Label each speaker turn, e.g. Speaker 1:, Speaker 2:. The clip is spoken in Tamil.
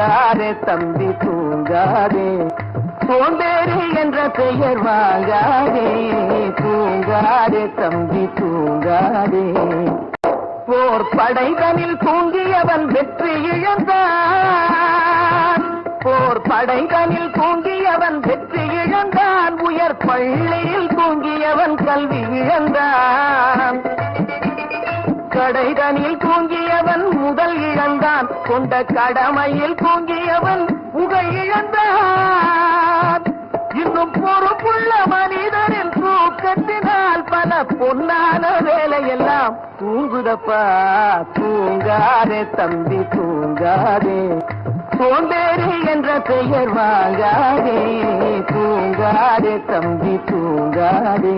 Speaker 1: தூங்காதே தம்பி தூங்காதே, சோம்பேறி என்ற பெயர் வாங்காதே, தூங்காதே தம்பி தூங்காதே. போர் படைதனில் தூங்கியவன் வெற்றி இழந்தான், போர் படைதனில் தூங்கியவன் வெற்றி இழந்தான், உயர் பள்ளியில் தூங்கியவன் கல்வி இழந்தான். கடைதனில் தூங்கியவன் முதல் இழந்தான், கொண்ட கடமையில் தூங்கியவன் புகழ் இழந்தான். இன்னும் பொறுப்புள்ள மனிதனின் தூக்கத்தினால் பல பொன்னான வேலையெல்லாம் தூங்குதப்பா, தூங்காதே தம்பி தூங்காதே, சோம்பேறி என்ற பெயர் வாங்காதே, தூங்காதே தம்பி தூங்காதே.